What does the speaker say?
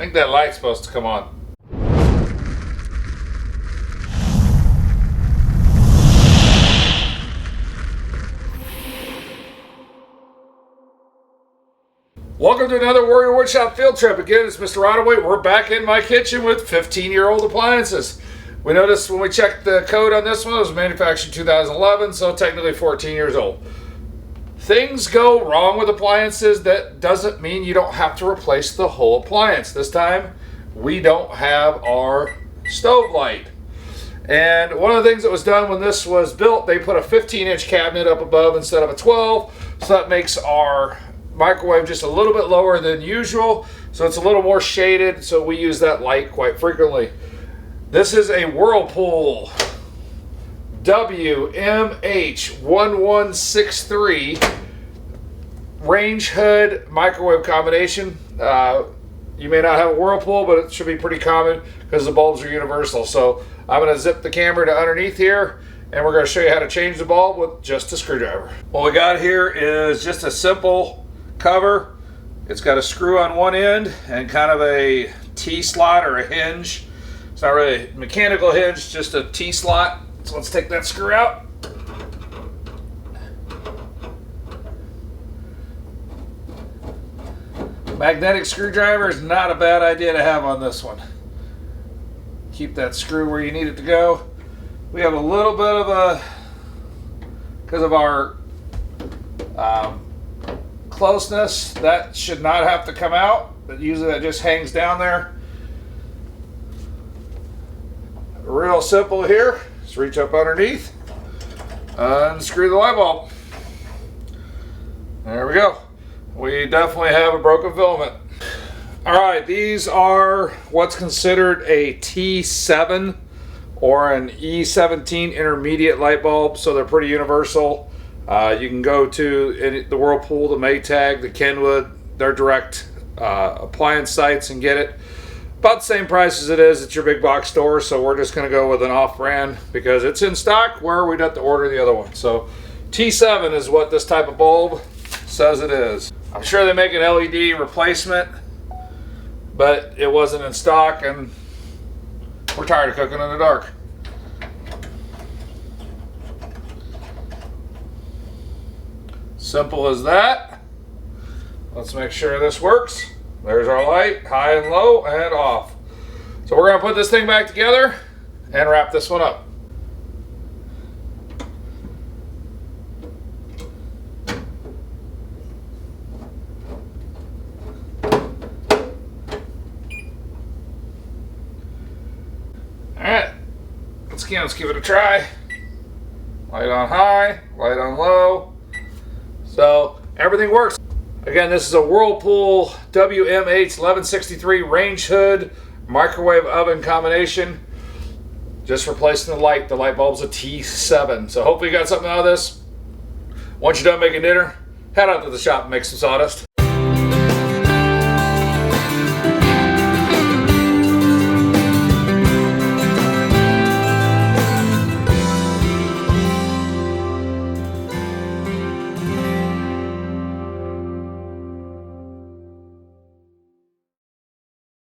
think that light's supposed to come on. Welcome to another Warrior Woodshop field trip. Again, it's Mr. Rodaway. We're back in my kitchen with 15-year-old appliances. We noticed when we checked the code on this one, it was manufactured 2011, so technically 14 years old. Things go wrong with appliances. That doesn't mean you don't have to replace the whole appliance. This time, we don't have our stove light. And one of the things that was done when this was built, they put a 15-inch cabinet up above instead of a 12, so that makes our microwave just a little bit lower than usual, so it's a little more shaded, so we use that light quite frequently. This is a Whirlpool WMH1163 range hood microwave combination. You may not have a Whirlpool, but it should be pretty common because the bulbs are universal. So I'm going to zip the camera to underneath here, and we're going to show you how to change the bulb with just a screwdriver. What we got here is just a simple cover. It's got a screw on one end and kind of a T-slot or a hinge. It's not really a mechanical hinge, just a T-slot. So let's take that screw out. Magnetic screwdriver is not a bad idea to have on this one. Keep that screw where you need it to go. We have a little bit of a, because of our closeness, that should not have to come out, but usually that just hangs down there. Real simple here. Just reach up underneath, unscrew the light bulb. There we go. We definitely have a broken filament. All right, these are what's considered a T7 or an E17 intermediate light bulb, so they're pretty universal. You can go to the Whirlpool, the Maytag, the Kenwood, their direct appliance sites and get it. About the same price as it is at your big box store, so we're just going to go with an off-brand because it's in stock where we'd have to order the other one. So T7 is what this type of bulb says it is. I'm sure they make an LED replacement, but it wasn't in stock, and we're tired of cooking in the dark. Simple as that. Let's make sure this works. There's our light, high and low and off. So we're going to put this thing back together and wrap this one up. Alright, let's give it a try. Light on high, light on low. So everything works. Again, this is a Whirlpool WMH1163 range hood microwave oven combination. Just replacing the light. The light bulb's a T7. So hopefully you got something out of this. Once you're done making dinner, head out to the shop and make some sawdust.